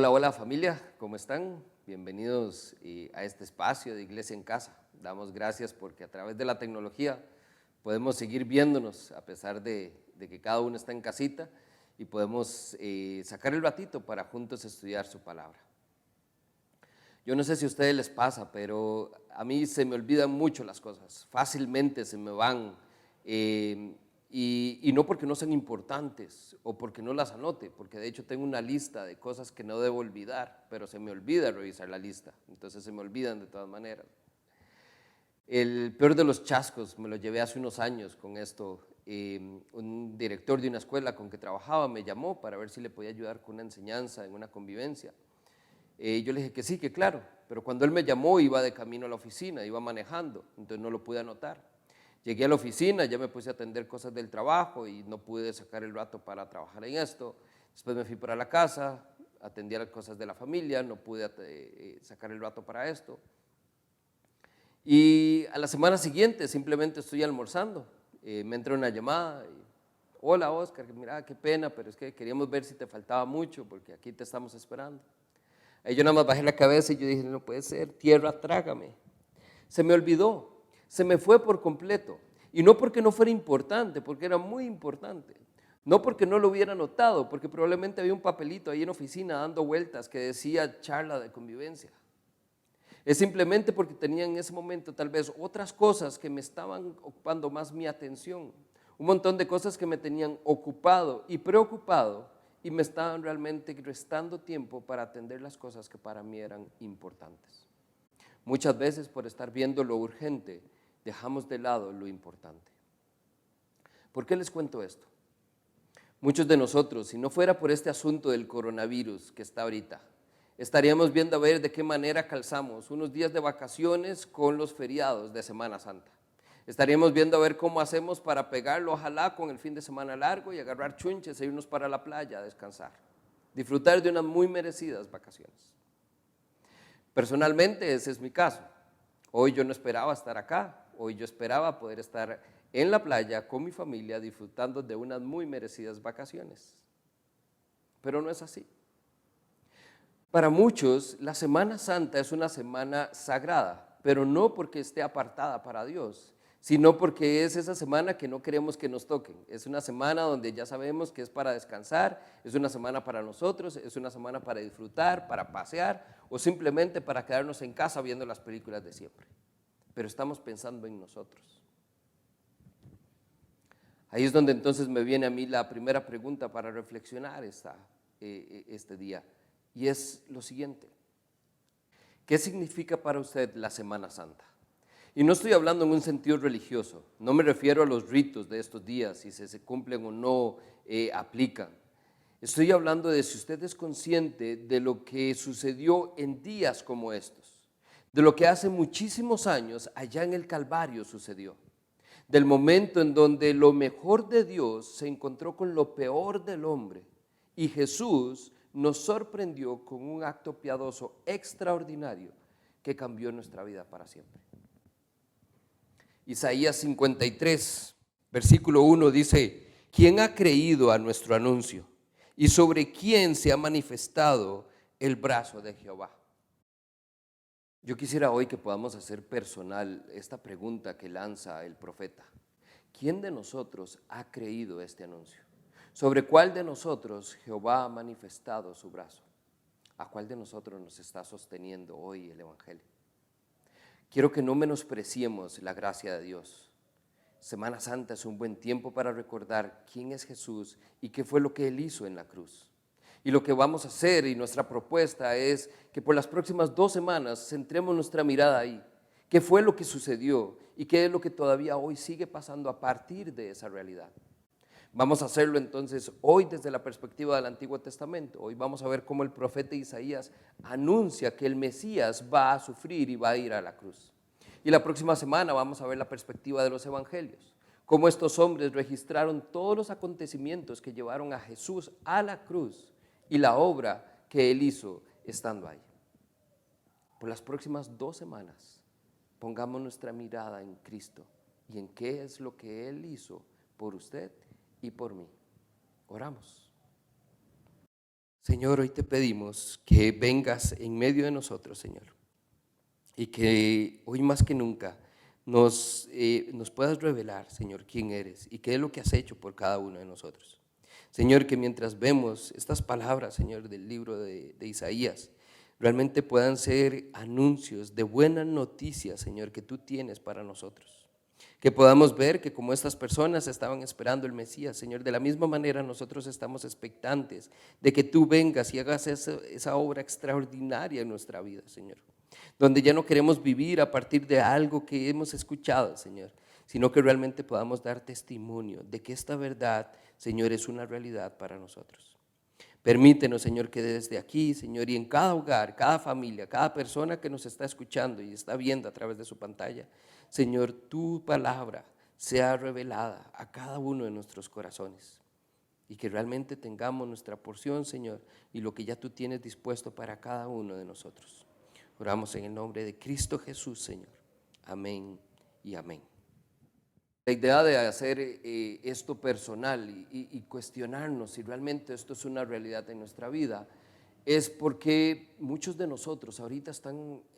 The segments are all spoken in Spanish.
Hola, hola familia, ¿cómo están? Bienvenidos a este espacio de Iglesia en Casa. Damos gracias porque a través de la tecnología podemos seguir viéndonos a pesar de que cada uno está en casita y podemos sacar el ratito para juntos estudiar su palabra. Yo no sé si a ustedes les pasa, pero a mí se me olvidan mucho las cosas, fácilmente se me van. Y no porque no sean importantes o porque no las anote, porque de hecho tengo una lista de cosas que no debo olvidar, pero se me olvida revisar la lista, entonces se me olvidan de todas maneras. El peor de los chascos me lo llevé hace unos años con esto. Un director de una escuela con que trabajaba me llamó para ver si le podía ayudar con una enseñanza en una convivencia. Yo le dije que sí, que claro, pero cuando él me llamó iba de camino a la oficina, iba manejando, entonces no lo pude anotar. Llegué a la oficina, ya me puse a atender cosas del trabajo y no pude sacar el rato para trabajar en esto. Después me fui para la casa, atendí las cosas de la familia, no pude sacar el rato para esto. Y a la semana siguiente simplemente estoy almorzando, me entra una llamada y, hola Oscar, mira qué pena, pero es que queríamos ver si te faltaba mucho porque aquí te estamos esperando. Ahí yo nada más bajé la cabeza y yo dije, no puede ser, tierra, trágame. Se me olvidó, se me fue por completo. Y no porque no fuera importante, porque era muy importante. No porque no lo hubiera notado, porque probablemente había un papelito ahí en oficina dando vueltas que decía charla de convivencia. Es simplemente porque tenía en ese momento tal vez otras cosas que me estaban ocupando más mi atención. Un montón de cosas que me tenían ocupado y preocupado y me estaban realmente restando tiempo para atender las cosas que para mí eran importantes. Muchas veces por estar viendo lo urgente, dejamos de lado lo importante. ¿Por qué les cuento esto? Muchos de nosotros, si no fuera por este asunto del coronavirus que está ahorita, estaríamos viendo a ver de qué manera calzamos unos días de vacaciones con los feriados de Semana Santa. Estaríamos viendo a ver cómo hacemos para pegarlo, ojalá, con el fin de semana largo y agarrar chunches e irnos para la playa a descansar. Disfrutar de unas muy merecidas vacaciones. Personalmente ese es mi caso. Hoy yo no esperaba estar acá, hoy yo esperaba poder estar en la playa con mi familia disfrutando de unas muy merecidas vacaciones. Pero no es así. Para muchos la Semana Santa es una semana sagrada, pero no porque esté apartada para Dios, sino porque es esa semana que no queremos que nos toquen. Es una semana donde ya sabemos que es para descansar, es una semana para nosotros, es una semana para disfrutar, para pasear o simplemente para quedarnos en casa viendo las películas de siempre. Pero estamos pensando en nosotros. Ahí es donde entonces me viene a mí la primera pregunta para reflexionar este día, y es lo siguiente: ¿qué significa para usted la Semana Santa? Y no estoy hablando en un sentido religioso, no me refiero a los ritos de estos días, si se cumplen o no aplican. Estoy hablando de si usted es consciente de lo que sucedió en días como estos, de lo que hace muchísimos años allá en el Calvario sucedió, del momento en donde lo mejor de Dios se encontró con lo peor del hombre y Jesús nos sorprendió con un acto piadoso extraordinario que cambió nuestra vida para siempre. Isaías 53, versículo 1 dice: ¿quién ha creído a nuestro anuncio? ¿Y sobre quién se ha manifestado el brazo de Jehová? Yo quisiera hoy que podamos hacer personal esta pregunta que lanza el profeta. ¿Quién de nosotros ha creído este anuncio? ¿Sobre cuál de nosotros Jehová ha manifestado su brazo? ¿A cuál de nosotros nos está sosteniendo hoy el Evangelio? Quiero que no menospreciemos la gracia de Dios. Semana Santa es un buen tiempo para recordar quién es Jesús y qué fue lo que Él hizo en la cruz. Y lo que vamos a hacer y nuestra propuesta es que por las próximas 2 semanas centremos nuestra mirada ahí. ¿Qué fue lo que sucedió y qué es lo que todavía hoy sigue pasando a partir de esa realidad? Vamos a hacerlo entonces hoy desde la perspectiva del Antiguo Testamento. Hoy vamos a ver cómo el profeta Isaías anuncia que el Mesías va a sufrir y va a ir a la cruz. Y la próxima semana vamos a ver la perspectiva de los evangelios, cómo estos hombres registraron todos los acontecimientos que llevaron a Jesús a la cruz y la obra que Él hizo estando ahí. Por las próximas 2 semanas, pongamos nuestra mirada en Cristo y en qué es lo que Él hizo por usted y por mí. Oramos. Señor, hoy te pedimos que vengas en medio de nosotros, Señor, y que hoy más que nunca nos puedas revelar, Señor, quién eres y qué es lo que has hecho por cada uno de nosotros. Señor, que mientras vemos estas palabras, Señor, del libro de Isaías, realmente puedan ser anuncios de buenas noticias, Señor, que tú tienes para nosotros. Que podamos ver que como estas personas estaban esperando el Mesías, Señor, de la misma manera nosotros estamos expectantes de que tú vengas y hagas esa obra extraordinaria en nuestra vida, Señor. Donde ya no queremos vivir a partir de algo que hemos escuchado, Señor, sino que realmente podamos dar testimonio de que esta verdad, Señor, es una realidad para nosotros. Permítenos, Señor, que desde aquí, Señor, y en cada hogar, cada familia, cada persona que nos está escuchando y está viendo a través de su pantalla, Señor, tu palabra sea revelada a cada uno de nuestros corazones y que realmente tengamos nuestra porción, Señor, y lo que ya tú tienes dispuesto para cada uno de nosotros. Oramos en el nombre de Cristo Jesús, Señor. Amén y amén. La idea de hacer esto personal y cuestionarnos si realmente esto es una realidad en nuestra vida es porque muchos de nosotros ahorita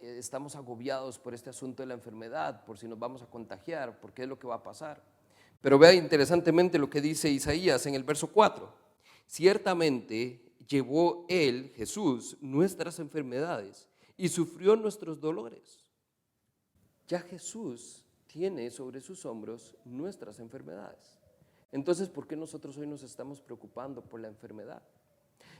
estamos agobiados por este asunto de la enfermedad, por si nos vamos a contagiar, por qué es lo que va a pasar. Pero vea interesantemente lo que dice Isaías en el verso 4. Ciertamente llevó él, Jesús, nuestras enfermedades y sufrió nuestros dolores. Ya Jesús tiene sobre sus hombros nuestras enfermedades. Entonces, ¿por qué nosotros hoy nos estamos preocupando por la enfermedad?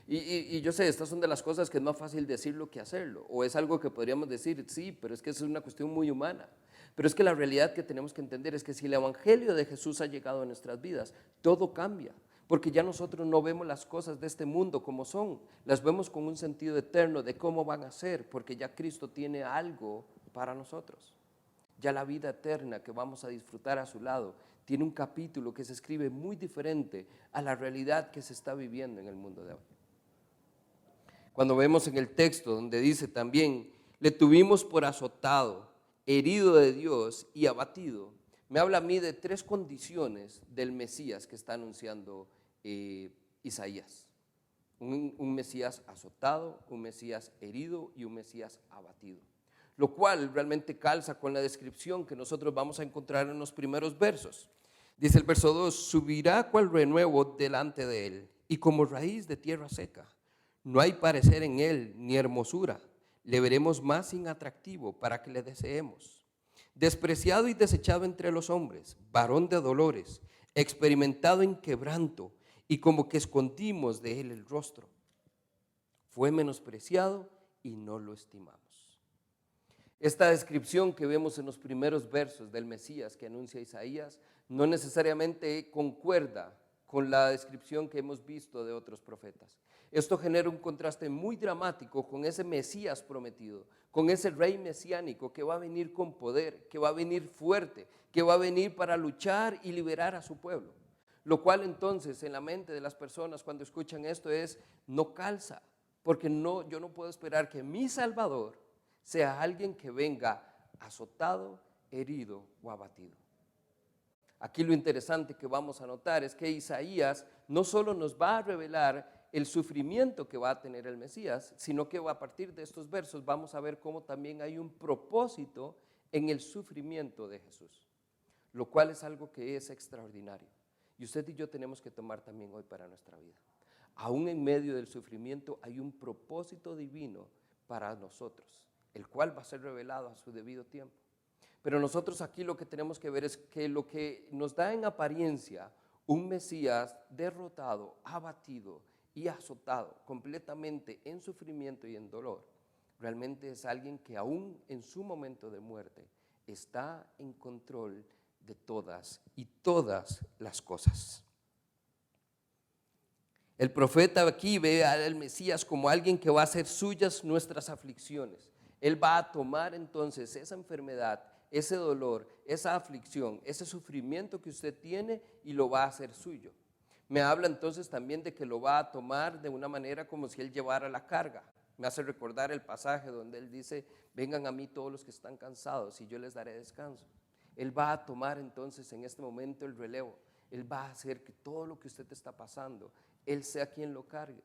Y yo sé, estas son de las cosas que es más fácil decirlo que hacerlo, o es algo que podríamos decir, sí, pero es que es una cuestión muy humana. Pero es que la realidad que tenemos que entender es que si el evangelio de Jesús ha llegado a nuestras vidas, todo cambia, porque ya nosotros no vemos las cosas de este mundo como son, las vemos con un sentido eterno de cómo van a ser, porque ya Cristo tiene algo para nosotros. Ya la vida eterna que vamos a disfrutar a su lado tiene un capítulo que se escribe muy diferente a la realidad que se está viviendo en el mundo de hoy. Cuando vemos en el texto donde dice también, le tuvimos por azotado, herido de Dios y abatido, me habla a mí de tres condiciones del Mesías que está anunciando Isaías. Un Mesías azotado, un Mesías herido y un Mesías abatido. Lo cual realmente calza con la descripción que nosotros vamos a encontrar en los primeros versos. Dice el verso 2, subirá cual renuevo delante de él y como raíz de tierra seca. No hay parecer en él ni hermosura. Le veremos más inatractivo para que le deseemos. Despreciado y desechado entre los hombres, varón de dolores, experimentado en quebranto y como que escondimos de él el rostro. Fue menospreciado y no lo estimamos. Esta descripción que vemos en los primeros versos del Mesías que anuncia Isaías no necesariamente concuerda con la descripción que hemos visto de otros profetas. Esto genera un contraste muy dramático con ese Mesías prometido, con ese rey mesiánico que va a venir con poder, que va a venir fuerte, que va a venir para luchar y liberar a su pueblo. Lo cual entonces en la mente de las personas cuando escuchan esto es, no calza, porque yo no puedo esperar que mi Salvador sea alguien que venga azotado, herido o abatido. Aquí lo interesante que vamos a notar es que Isaías no solo nos va a revelar el sufrimiento que va a tener el Mesías, sino que a partir de estos versos vamos a ver cómo también hay un propósito en el sufrimiento de Jesús, lo cual es algo que es extraordinario. Y usted y yo tenemos que tomar también hoy para nuestra vida. Aún en medio del sufrimiento hay un propósito divino para nosotros, el cual va a ser revelado a su debido tiempo. Pero nosotros aquí lo que tenemos que ver es que lo que nos da en apariencia un Mesías derrotado, abatido y azotado completamente en sufrimiento y en dolor, realmente es alguien que aún en su momento de muerte está en control de todas y todas las cosas. El profeta aquí ve al Mesías como alguien que va a hacer suyas nuestras aflicciones. Él va a tomar entonces esa enfermedad, ese dolor, esa aflicción, ese sufrimiento que usted tiene y lo va a hacer suyo. Me habla entonces también de que lo va a tomar de una manera como si él llevara la carga. Me hace recordar el pasaje donde él dice, vengan a mí todos los que están cansados y yo les daré descanso. Él va a tomar entonces en este momento el relevo. Él va a hacer que todo lo que usted está pasando, Él sea quien lo cargue.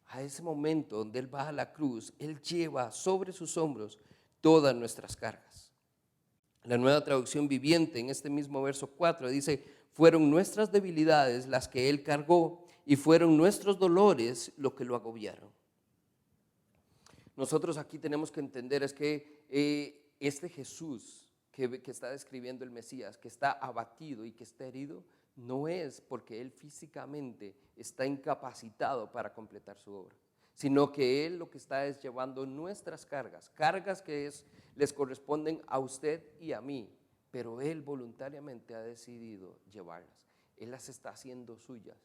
a ese momento donde Él va a la cruz, Él lleva sobre sus hombros todas nuestras cargas. La Nueva Traducción Viviente en este mismo verso 4 dice: fueron nuestras debilidades las que Él cargó y fueron nuestros dolores lo que lo agobiaron. Nosotros aquí tenemos que entender es que este Jesús que está describiendo el Mesías, que está abatido y que está herido, no es porque Él físicamente está incapacitado para completar su obra, sino que Él lo que está es llevando nuestras cargas, cargas que les corresponden a usted y a mí, pero Él voluntariamente ha decidido llevarlas. Él las está haciendo suyas,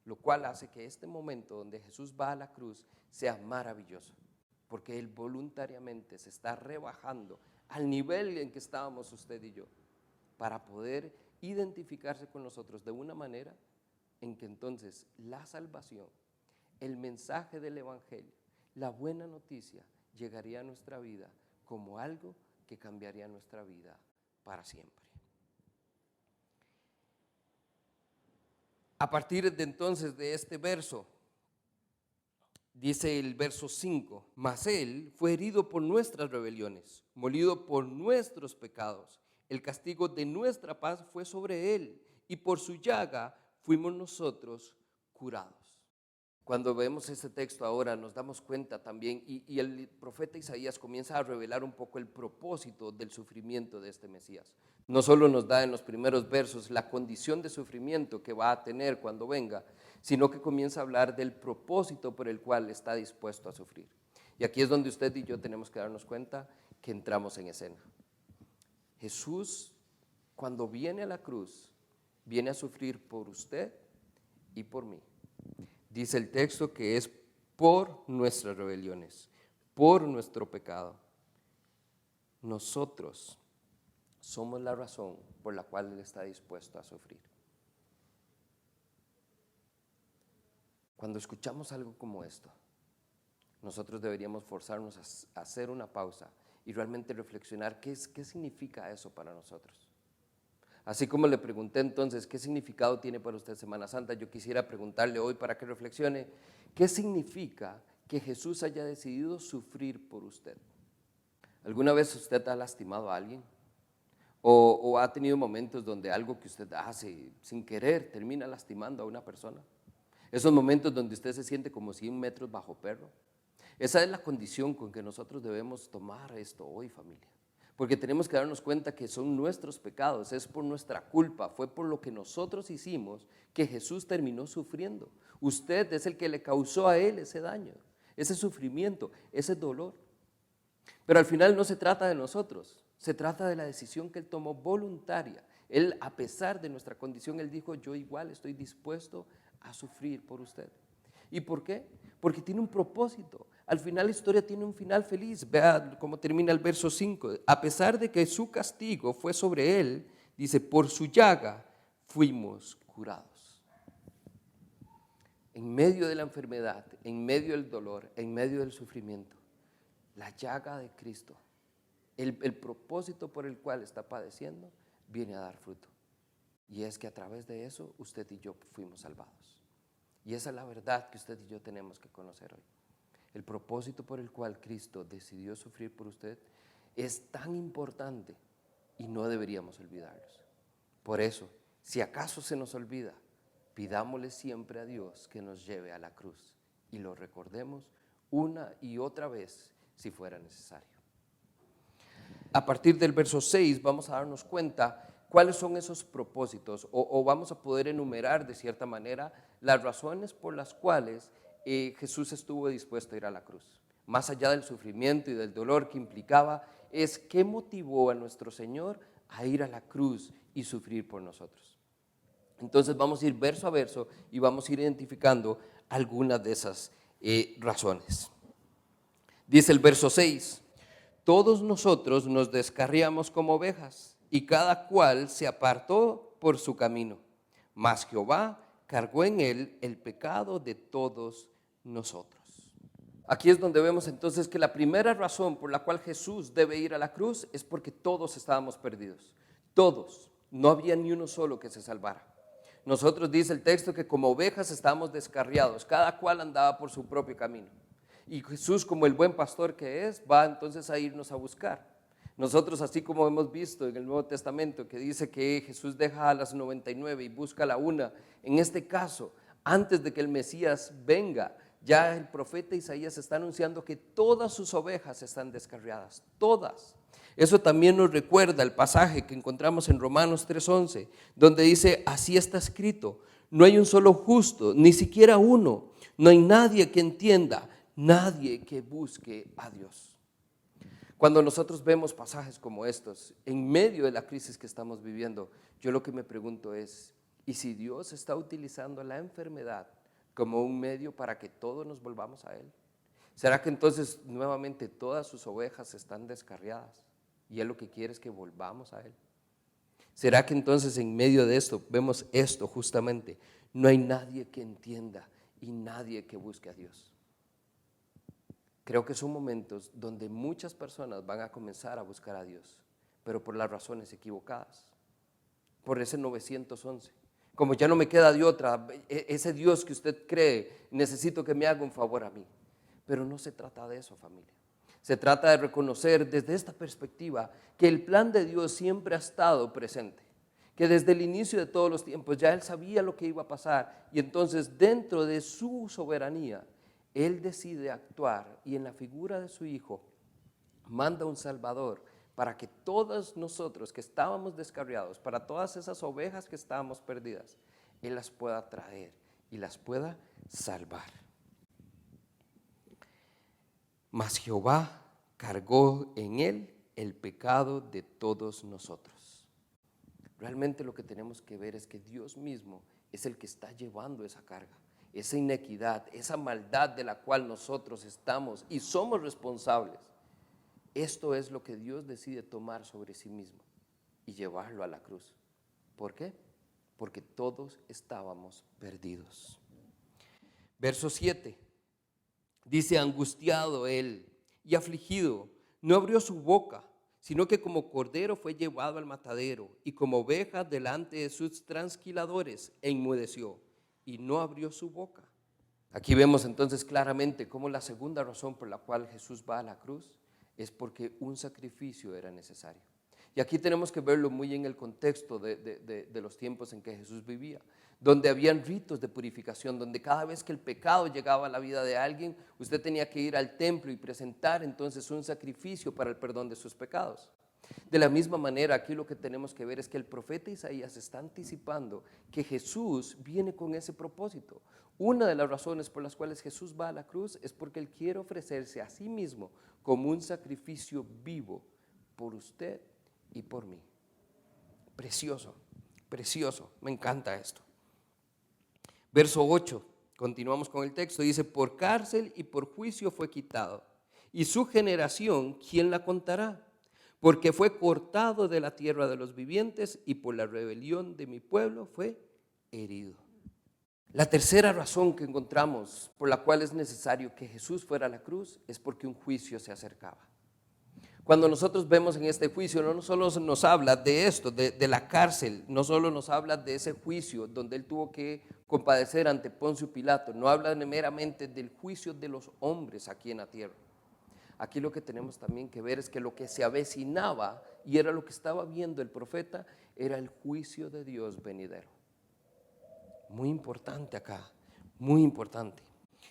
lo cual hace que este momento donde Jesús va a la cruz sea maravilloso, porque Él voluntariamente se está rebajando al nivel en que estábamos usted y yo, para poder identificarse con nosotros de una manera en que entonces la salvación, el mensaje del Evangelio, la buena noticia llegaría a nuestra vida como algo que cambiaría nuestra vida para siempre. A partir de entonces de este verso, dice el verso 5, mas Él fue herido por nuestras rebeliones, molido por nuestros pecados. El castigo de nuestra paz fue sobre Él, y por su llaga fuimos nosotros curados. Cuando vemos este texto ahora nos damos cuenta también, y el profeta Isaías comienza a revelar un poco el propósito del sufrimiento de este Mesías. No solo nos da en los primeros versos la condición de sufrimiento que va a tener cuando venga, sino que comienza a hablar del propósito por el cual está dispuesto a sufrir. Y aquí es donde usted y yo tenemos que darnos cuenta que entramos en escena. Jesús, cuando viene a la cruz, viene a sufrir por usted y por mí. Dice el texto que es por nuestras rebeliones, por nuestro pecado. Nosotros somos la razón por la cual Él está dispuesto a sufrir. Cuando escuchamos algo como esto, nosotros deberíamos forzarnos a hacer una pausa y realmente reflexionar qué significa eso para nosotros. Así como le pregunté entonces qué significado tiene para usted Semana Santa, yo quisiera preguntarle hoy para que reflexione qué significa que Jesús haya decidido sufrir por usted. ¿Alguna vez usted ha lastimado a alguien? ¿O ha tenido momentos donde algo que usted hace sin querer termina lastimando a una persona? Esos momentos donde usted se siente como 100 metros bajo perro. Esa es la condición con que nosotros debemos tomar esto hoy, familia. Porque tenemos que darnos cuenta que son nuestros pecados, es por nuestra culpa, fue por lo que nosotros hicimos que Jesús terminó sufriendo. Usted es el que le causó a Él ese daño, ese sufrimiento, ese dolor. Pero al final no se trata de nosotros, se trata de la decisión que Él tomó voluntaria. Él, a pesar de nuestra condición, Él dijo: yo igual estoy dispuesto a sufrir por usted. ¿Y por qué? Porque tiene un propósito. Al final la historia tiene un final feliz. Vea cómo termina el verso 5. A pesar de que su castigo fue sobre Él, dice, por su llaga fuimos curados. En medio de la enfermedad, en medio del dolor, en medio del sufrimiento, la llaga de Cristo, el propósito por el cual está padeciendo, viene a dar fruto. Y es que a través de eso usted y yo fuimos salvados. Y esa es la verdad que usted y yo tenemos que conocer hoy. El propósito por el cual Cristo decidió sufrir por usted es tan importante y no deberíamos olvidarlos. Por eso, si acaso se nos olvida, pidámosle siempre a Dios que nos lleve a la cruz y lo recordemos una y otra vez si fuera necesario. A partir del verso 6 vamos a darnos cuenta cuáles son esos propósitos o vamos a poder enumerar de cierta manera las razones por las cuales Jesús estuvo dispuesto a ir a la cruz. Más allá del sufrimiento y del dolor que implicaba, es qué motivó a nuestro Señor a ir a la cruz y sufrir por nosotros. Entonces vamos a ir verso a verso y vamos a ir identificando algunas de esas razones. Dice el verso 6, todos nosotros nos descarriamos como ovejas y cada cual se apartó por su camino, mas Jehová cargó en Él el pecado de todos nosotros. Aquí es donde vemos entonces que la primera razón por la cual Jesús debe ir a la cruz es porque todos estábamos perdidos. Todos, no había ni uno solo que se salvara. Nosotros dice el texto que como ovejas estábamos descarriados, cada cual andaba por su propio camino. Y Jesús, como el buen pastor que es, va entonces a irnos a buscar. Nosotros, así como hemos visto en el Nuevo Testamento, que dice que Jesús deja a las 99 y busca a la una, en este caso, antes de que el Mesías venga, ya el profeta Isaías está anunciando que todas sus ovejas están descarriadas, todas. Eso también nos recuerda el pasaje que encontramos en Romanos 3:11, donde dice, así está escrito, no hay un solo justo, ni siquiera uno, no hay nadie que entienda, nadie que busque a Dios. Cuando nosotros vemos pasajes como estos, en medio de la crisis que estamos viviendo, yo lo que me pregunto es, ¿y si Dios está utilizando la enfermedad como un medio para que todos nos volvamos a Él? ¿Será que entonces nuevamente todas sus ovejas están descarriadas y Él lo que quiere es que volvamos a Él? ¿Será que entonces en medio de esto vemos esto justamente? No hay nadie que entienda y nadie que busque a Dios. Creo que son momentos donde muchas personas van a comenzar a buscar a Dios, pero por las razones equivocadas, por ese 911. Como ya no me queda de otra, ese Dios que usted cree, necesito que me haga un favor a mí. Pero no se trata de eso, familia. Se trata de reconocer desde esta perspectiva que el plan de Dios siempre ha estado presente, que desde el inicio de todos los tiempos ya Él sabía lo que iba a pasar y entonces dentro de su soberanía, Él decide actuar y en la figura de su Hijo manda un Salvador para que todos nosotros que estábamos descarriados, para todas esas ovejas que estábamos perdidas, Él las pueda traer y las pueda salvar. Mas Jehová cargó en Él el pecado de todos nosotros. Realmente lo que tenemos que ver es que Dios mismo es el que está llevando esa carga. Esa inequidad, esa maldad de la cual nosotros estamos y somos responsables. Esto es lo que Dios decide tomar sobre sí mismo y llevarlo a la cruz. ¿Por qué? Porque todos estábamos perdidos. Verso 7, dice, angustiado él y afligido, no abrió su boca, sino que como cordero fue llevado al matadero y como oveja delante de sus trasquiladores enmudeció y no abrió su boca. Aquí vemos entonces claramente cómo la segunda razón por la cual Jesús va a la cruz es porque un sacrificio era necesario. Y aquí tenemos que verlo muy en el contexto de los tiempos en que Jesús vivía, donde habían ritos de purificación, donde cada vez que el pecado llegaba a la vida de alguien, usted tenía que ir al templo y presentar entonces un sacrificio para el perdón de sus pecados. De la misma manera, aquí lo que tenemos que ver es que el profeta Isaías está anticipando que Jesús viene con ese propósito. Una de las razones por las cuales Jesús va a la cruz es porque Él quiere ofrecerse a sí mismo como un sacrificio vivo por usted y por mí. Precioso, precioso, me encanta esto. Verso 8, continuamos con el texto, dice, por cárcel y por juicio fue quitado, y su generación, ¿quién la contará? Porque fue cortado de la tierra de los vivientes y por la rebelión de mi pueblo fue herido. La tercera razón que encontramos por la cual es necesario que Jesús fuera a la cruz es porque un juicio se acercaba. Cuando nosotros vemos en este juicio, no solo nos habla de esto, de la cárcel, no solo nos habla de ese juicio donde Él tuvo que compadecer ante Poncio Pilato, no habla meramente del juicio de los hombres aquí en la tierra. Aquí lo que tenemos también que ver es que lo que se avecinaba, y era lo que estaba viendo el profeta, era el juicio de Dios venidero. Muy importante acá, muy importante.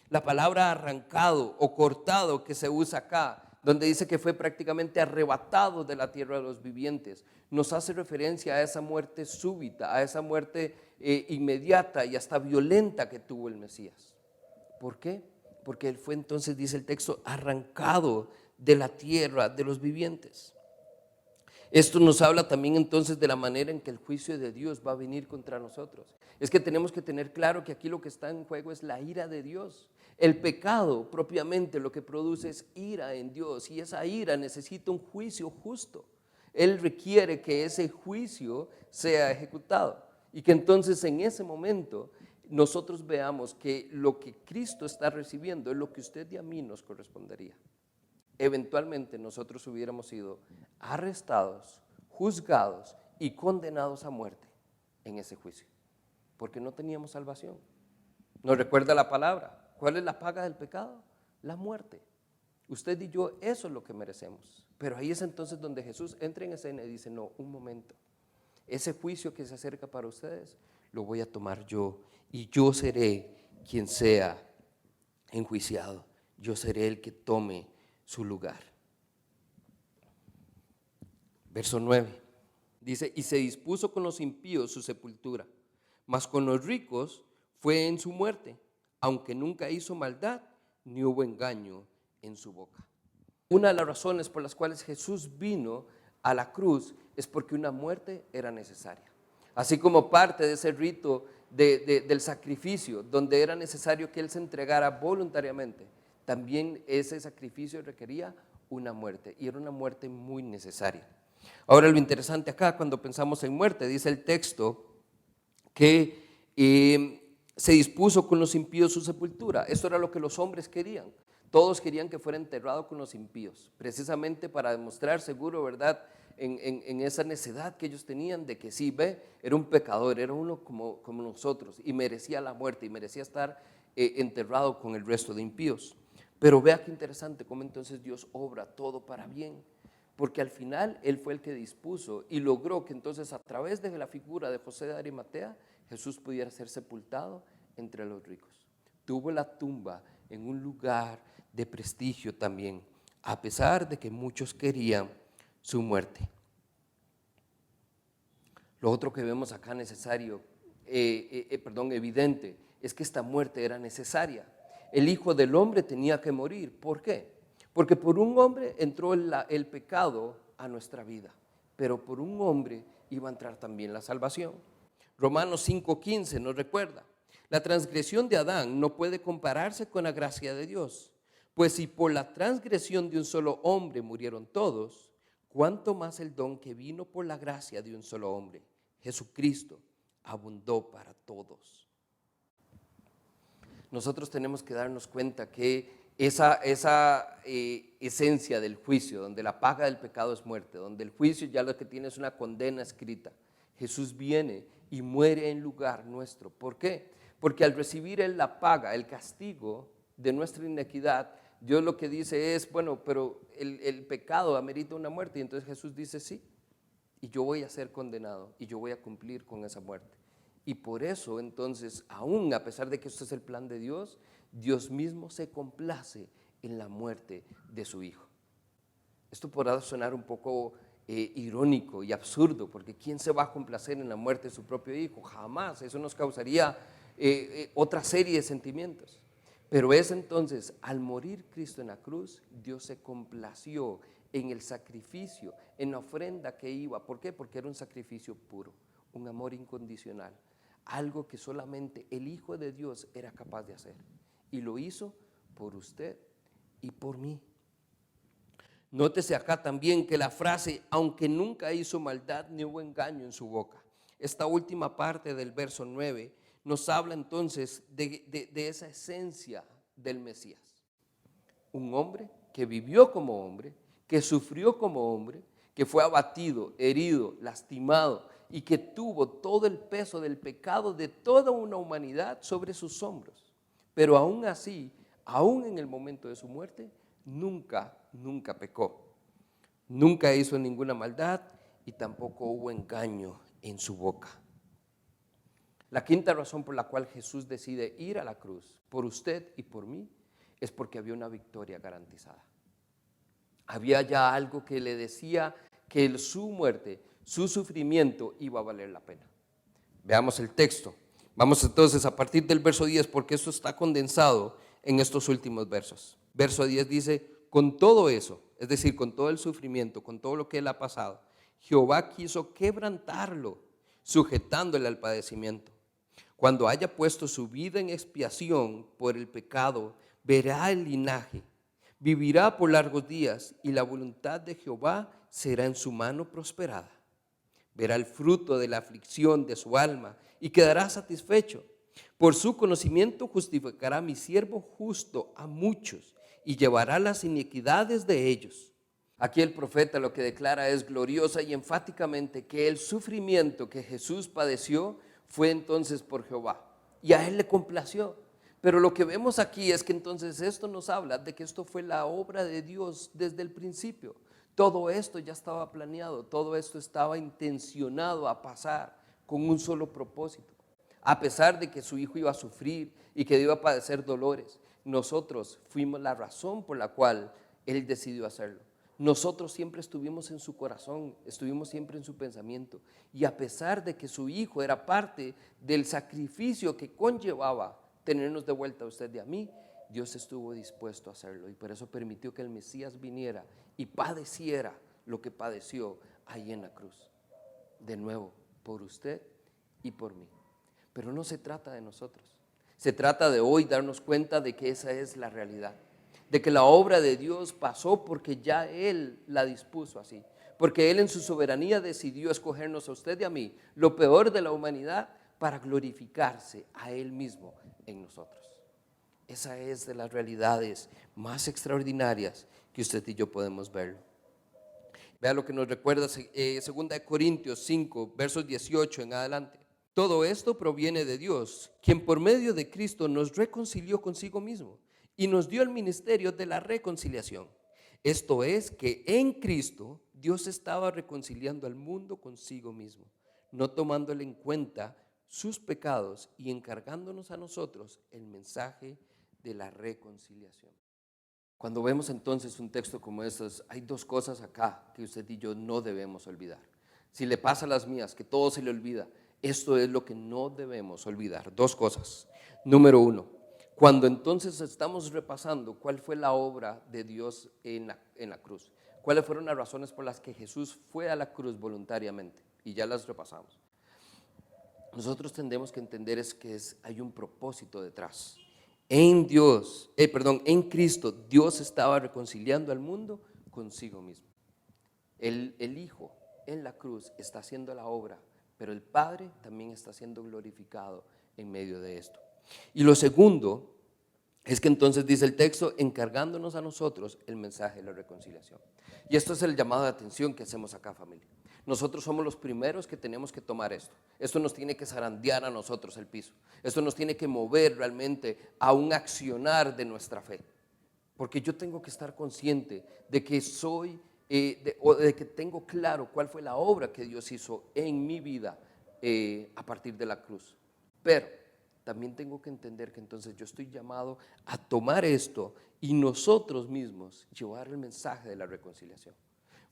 La palabra arrancado o cortado que se usa acá, donde dice que fue prácticamente arrebatado de la tierra de los vivientes, nos hace referencia a esa muerte súbita, a esa muerte inmediata y hasta violenta que tuvo el Mesías. ¿Por qué? Porque Él fue entonces, dice el texto, arrancado de la tierra de los vivientes. Esto nos habla también entonces de la manera en que el juicio de Dios va a venir contra nosotros. Es que tenemos que tener claro que aquí lo que está en juego es la ira de Dios. El pecado propiamente lo que produce es ira en Dios y esa ira necesita un juicio justo. Él requiere que ese juicio sea ejecutado y que entonces en ese momento nosotros veamos que lo que Cristo está recibiendo es lo que usted y a mí nos correspondería. Eventualmente nosotros hubiéramos sido arrestados, juzgados y condenados a muerte en ese juicio. porque no teníamos salvación. ¿Nos recuerda la palabra? ¿Cuál es la paga del pecado? La muerte. Usted y yo, eso es lo que merecemos. Pero ahí es entonces donde Jesús entra en escena y dice, no, un momento. Ese juicio que se acerca para ustedes, lo voy a tomar yo. Y yo seré quien sea enjuiciado. Yo seré el que tome su lugar. Verso 9. Dice, y se dispuso con los impíos su sepultura, mas con los ricos fue en su muerte, aunque nunca hizo maldad, ni hubo engaño en su boca. Una de las razones por las cuales Jesús vino a la cruz es porque una muerte era necesaria. Así como parte de ese rito del sacrificio, donde era necesario que Él se entregara voluntariamente, también ese sacrificio requería una muerte, y era una muerte muy necesaria. Ahora, lo interesante acá, cuando pensamos en muerte, dice el texto que se dispuso con los impíos su sepultura. Esto era lo que los hombres querían. Todos querían que fuera enterrado con los impíos, precisamente para demostrar seguro, ¿verdad?, en esa necedad que ellos tenían de que sí, era un pecador, era uno como nosotros, y merecía la muerte, y merecía estar enterrado con el resto de impíos. Pero vea qué interesante cómo entonces Dios obra todo para bien, porque al final Él fue el que dispuso y logró que entonces a través de la figura de José de Arimatea, Jesús pudiera ser sepultado entre los ricos. Tuvo la tumba en un lugar de prestigio también, a pesar de que muchos querían su muerte. Lo otro que vemos acá evidente, es que esta muerte era necesaria. El Hijo del Hombre tenía que morir. ¿Por qué? Porque por un hombre entró el pecado a nuestra vida, pero por un hombre iba a entrar también la salvación. Romanos 5:15 nos recuerda, la transgresión de Adán no puede compararse con la gracia de Dios, pues si por la transgresión de un solo hombre murieron todos, cuánto más el don que vino por la gracia de un solo hombre, Jesucristo, abundó para todos. Nosotros tenemos que darnos cuenta que esa esencia del juicio, donde la paga del pecado es muerte, donde el juicio ya lo que tiene es una condena escrita, Jesús viene y muere en lugar nuestro. ¿Por qué? Porque al recibir Él la paga, el castigo de nuestra inequidad, Dios lo que dice es, bueno, pero el pecado amerita una muerte, y entonces Jesús dice sí, y yo voy a ser condenado, y yo voy a cumplir con esa muerte. Y por eso entonces, aún a pesar de que esto es el plan de Dios, Dios mismo se complace en la muerte de su Hijo. Esto podrá sonar un poco irónico y absurdo, porque ¿quién se va a complacer en la muerte de su propio Hijo? Jamás, eso nos causaría otra serie de sentimientos. Pero es entonces, al morir Cristo en la cruz, Dios se complació en el sacrificio, en la ofrenda que iba. ¿Por qué? Porque era un sacrificio puro, un amor incondicional, algo que solamente el Hijo de Dios era capaz de hacer. Y lo hizo por usted y por mí. Nótese acá también que la frase, aunque nunca hizo maldad ni hubo engaño en su boca. Esta última parte del verso 9 nos habla entonces de esa esencia del Mesías. Un hombre que vivió como hombre, que sufrió como hombre, que fue abatido, herido, lastimado y que tuvo todo el peso del pecado de toda una humanidad sobre sus hombros. Pero aún así, aún en el momento de su muerte, nunca pecó. Nunca hizo ninguna maldad y tampoco hubo engaño en su boca. La quinta razón por la cual Jesús decide ir a la cruz, por usted y por mí, es porque había una victoria garantizada. Había ya algo que le decía que su muerte, su sufrimiento iba a valer la pena. Veamos el texto. Vamos entonces a partir del verso 10, porque esto está condensado en estos últimos versos. Verso 10 dice, con todo eso, es decir, con todo el sufrimiento, con todo lo que él ha pasado, Jehová quiso quebrantarlo, sujetándole al padecimiento. Cuando haya puesto su vida en expiación por el pecado, verá el linaje, vivirá por largos días, y la voluntad de Jehová será en su mano prosperada. Verá el fruto de la aflicción de su alma y quedará satisfecho. Por su conocimiento justificará a mi siervo justo a muchos y llevará las iniquidades de ellos. Aquí el profeta lo que declara es gloriosa y enfáticamente que el sufrimiento que Jesús padeció fue entonces por Jehová y a él le complació. Pero lo que vemos aquí es que entonces esto nos habla de que esto fue la obra de Dios desde el principio. Todo esto ya estaba planeado, todo esto estaba intencionado a pasar con un solo propósito. A pesar de que su hijo iba a sufrir y que iba a padecer dolores, nosotros fuimos la razón por la cual él decidió hacerlo. Nosotros siempre estuvimos en su corazón, estuvimos siempre en su pensamiento. Y a pesar de que su hijo era parte del sacrificio que conllevaba tenernos de vuelta a usted y a mí, Dios estuvo dispuesto a hacerlo y por eso permitió que el Mesías viniera y padeciera lo que padeció ahí en la cruz. De nuevo, por usted y por mí. Pero no se trata de nosotros. Se trata de hoy darnos cuenta de que esa es la realidad. De que la obra de Dios pasó porque ya Él la dispuso así. Porque Él en su soberanía decidió escogernos a usted y a mí, lo peor de la humanidad, para glorificarse a Él mismo en nosotros. Esa es de las realidades más extraordinarias que usted y yo podemos ver. Vea lo que nos recuerda 2 Corintios 5, versos 18 en adelante. Todo esto proviene de Dios, quien por medio de Cristo nos reconcilió consigo mismo y nos dio el ministerio de la reconciliación. Esto es que en Cristo Dios estaba reconciliando al mundo consigo mismo, no tomándole en cuenta sus pecados y encargándonos a nosotros el mensaje de la reconciliación. Cuando vemos entonces un texto como estos, hay dos cosas acá que usted y yo no debemos olvidar. Si le pasa a las mías, que todo se le olvida, esto es lo que no debemos olvidar. Dos cosas. Número uno, cuando entonces estamos repasando cuál fue la obra de Dios en la cruz, cuáles fueron las razones por las que Jesús fue a la cruz voluntariamente, y ya las repasamos. Nosotros tendremos que entender hay un propósito detrás. En Cristo, Dios estaba reconciliando al mundo consigo mismo. El Hijo en la cruz está haciendo la obra, pero el Padre también está siendo glorificado en medio de esto. Y lo segundo es que entonces dice el texto, encargándonos a nosotros el mensaje de la reconciliación. Y esto es el llamado de atención que hacemos acá, familia. Nosotros somos los primeros que tenemos que tomar esto. Esto nos tiene que zarandear a nosotros el piso. Esto nos tiene que mover realmente a un accionar de nuestra fe. Porque yo tengo que estar consciente de que de que tengo claro cuál fue la obra que Dios hizo en mi vida a partir de la cruz. Pero también tengo que entender que entonces yo estoy llamado a tomar esto y nosotros mismos llevar el mensaje de la reconciliación.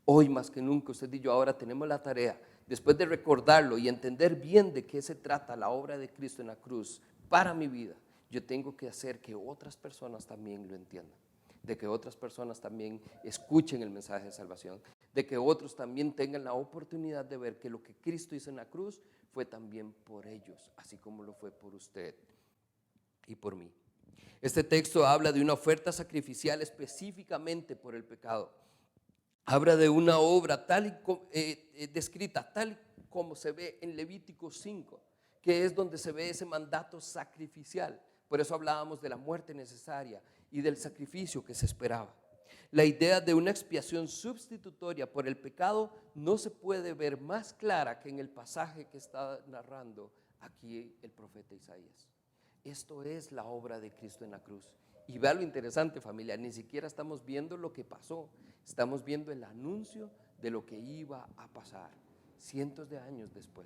Hoy más que nunca usted y yo ahora tenemos la tarea, después de recordarlo y entender bien de qué se trata la obra de Cristo en la cruz para mi vida, yo tengo que hacer que otras personas también lo entiendan, de que otras personas también escuchen el mensaje de salvación, de que otros también tengan la oportunidad de ver que lo que Cristo hizo en la cruz fue también por ellos, así como lo fue por usted y por mí. Este texto habla de una oferta sacrificial específicamente por el pecado. Habla de una obra descrita tal como se ve en Levítico 5, que es donde se ve ese mandato sacrificial. Por eso hablábamos de la muerte necesaria y del sacrificio que se esperaba. La idea de una expiación sustitutoria por el pecado no se puede ver más clara que en el pasaje que está narrando aquí el profeta Isaías. Esto es la obra de Cristo en la cruz. Y vea lo interesante, familia, ni siquiera estamos viendo lo que pasó, estamos viendo el anuncio de lo que iba a pasar cientos de años después.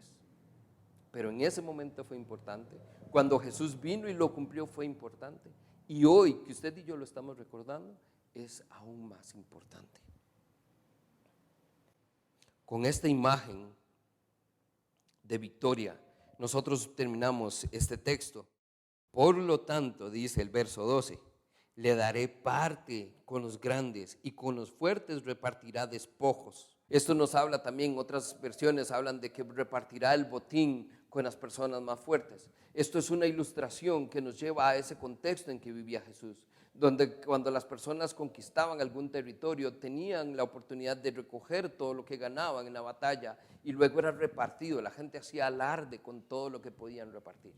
Pero en ese momento fue importante, cuando Jesús vino y lo cumplió fue importante, y hoy que usted y yo lo estamos recordando es aún más importante. Con esta imagen de victoria nosotros terminamos este texto. Por lo tanto, dice el verso 12, le daré parte con los grandes y con los fuertes repartirá despojos. Esto nos habla también, otras versiones hablan de que repartirá el botín con las personas más fuertes. Esto es una ilustración que nos lleva a ese contexto en que vivía Jesús, donde cuando las personas conquistaban algún territorio tenían la oportunidad de recoger todo lo que ganaban en la batalla y luego era repartido. La gente hacía alarde con todo lo que podían repartir.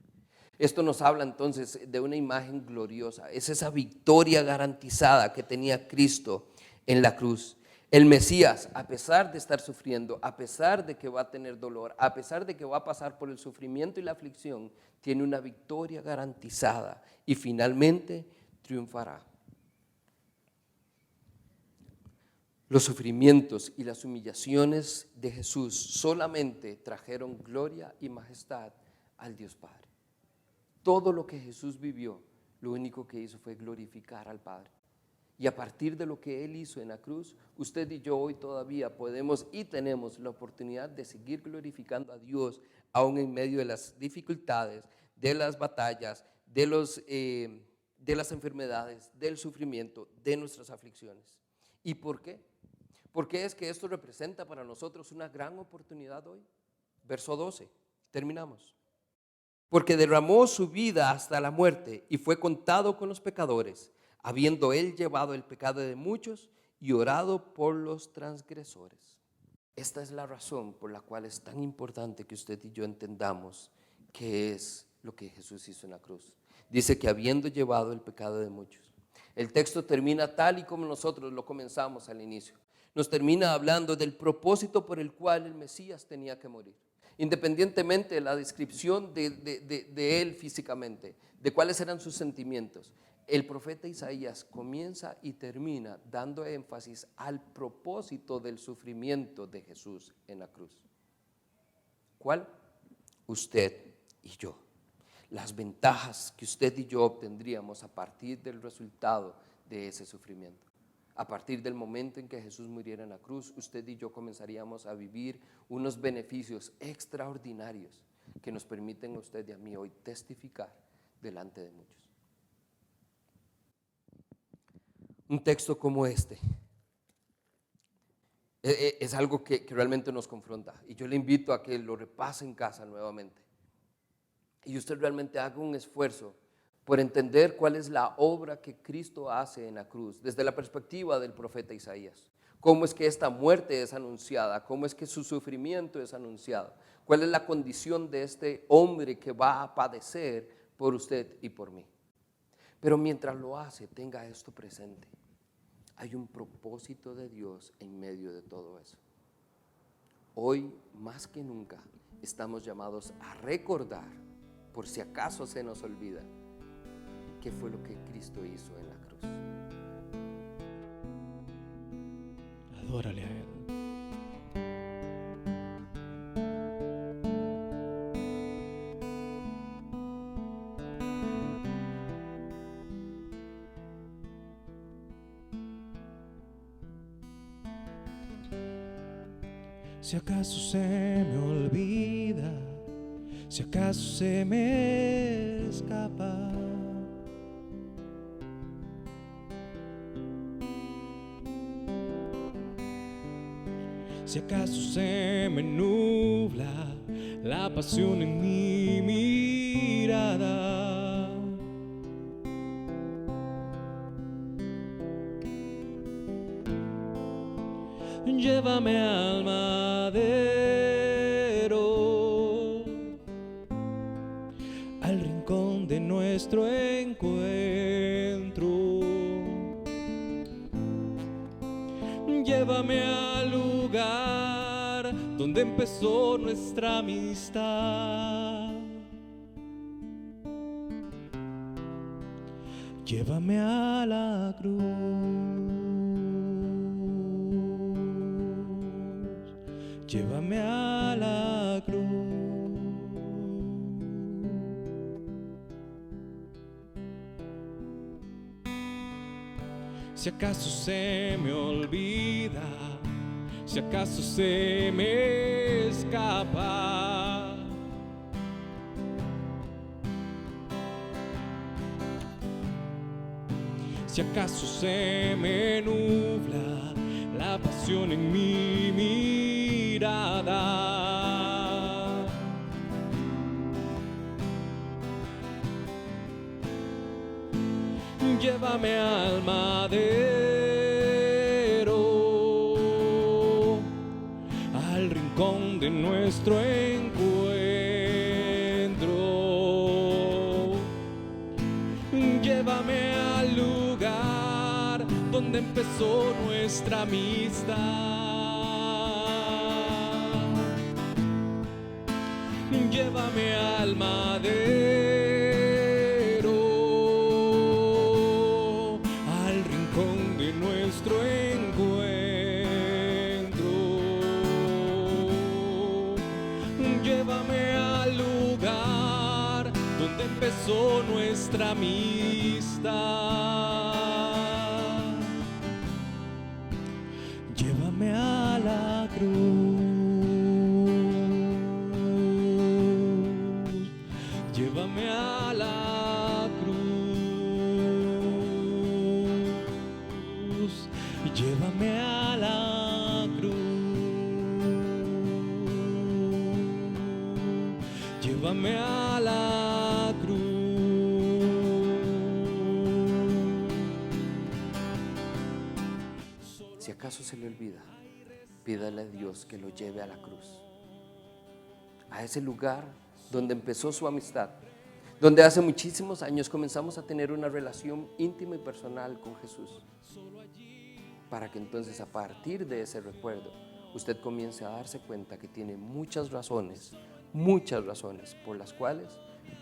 Esto nos habla entonces de una imagen gloriosa, es esa victoria garantizada que tenía Cristo en la cruz. El Mesías, a pesar de estar sufriendo, a pesar de que va a tener dolor, a pesar de que va a pasar por el sufrimiento y la aflicción, tiene una victoria garantizada y finalmente triunfará. Los sufrimientos y las humillaciones de Jesús solamente trajeron gloria y majestad al Dios Padre. Todo lo que Jesús vivió, lo único que hizo fue glorificar al Padre. Y a partir de lo que Él hizo en la cruz, usted y yo hoy todavía podemos y tenemos la oportunidad de seguir glorificando a Dios, aún en medio de las dificultades, de las batallas, de las enfermedades, del sufrimiento, de nuestras aflicciones. ¿Y por qué? Porque es que esto representa para nosotros una gran oportunidad hoy. Verso 12, terminamos. Porque derramó su vida hasta la muerte y fue contado con los pecadores, habiendo Él llevado el pecado de muchos y orado por los transgresores. Esta es la razón por la cual es tan importante que usted y yo entendamos qué es lo que Jesús hizo en la cruz. Dice que habiendo llevado el pecado de muchos. El texto termina tal y como nosotros lo comenzamos al inicio. Nos termina hablando del propósito por el cual el Mesías tenía que morir. Independientemente de la descripción de él físicamente, de cuáles eran sus sentimientos, el profeta Isaías comienza y termina dando énfasis al propósito del sufrimiento de Jesús en la cruz. ¿Cuál? Usted y yo. Las ventajas que usted y yo obtendríamos a partir del resultado de ese sufrimiento. A partir del momento en que Jesús muriera en la cruz, usted y yo comenzaríamos a vivir unos beneficios extraordinarios que nos permiten a usted y a mí hoy testificar delante de muchos. Un texto como este es algo que realmente nos confronta, y yo le invito a que lo repase en casa nuevamente y usted realmente haga un esfuerzo por entender cuál es la obra que Cristo hace en la cruz desde la perspectiva del profeta Isaías. Cómo es que esta muerte es anunciada, cómo es que su sufrimiento es anunciado, cuál es la condición de este hombre que va a padecer por usted y por mí. Pero mientras lo hace, tenga esto presente. Hay un propósito de Dios en medio de todo eso. Hoy, más que nunca, estamos llamados a recordar, por si acaso se nos olvida, qué fue lo que Cristo hizo en la cruz. Adórale a Él. Si acaso se me olvida, si acaso se me escapa, si acaso se me nubla la pasión en mi mirada, llévame al madero, al rincón de nuestro encuentro. Llévame al lugar donde empezó nuestra amistad. Llévame a la cruz. Llévame a la cruz. Si acaso se me olvida, si acaso se me escapa, si acaso se me nubla la pasión en mi mirada, llévame al madero, al rincón de nuestro encuentro. Llévame al lugar donde donde empezó nuestra amistad. Llévame al madero, al rincón de nuestro encuentro. Llévame al lugar donde empezó nuestra amistad. Llévame a la cruz. Llévame a la cruz. Llévame a la cruz. Llévame a la cruz. Si acaso se le olvida, pídale a Dios que lo lleve a la cruz, a ese lugar donde empezó su amistad, donde hace muchísimos años comenzamos a tener una relación íntima y personal con Jesús, para que entonces a partir de ese recuerdo usted comience a darse cuenta que tiene muchas razones por las cuales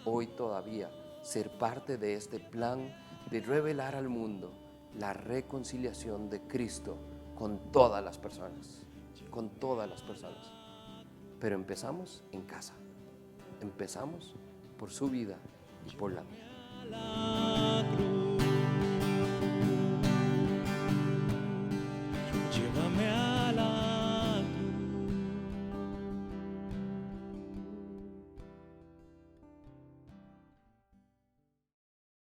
hoy todavía ser parte de este plan de revelar al mundo la reconciliación de Cristo con todas las personas, Pero empezamos en casa, empezamos por su vida y por la mía.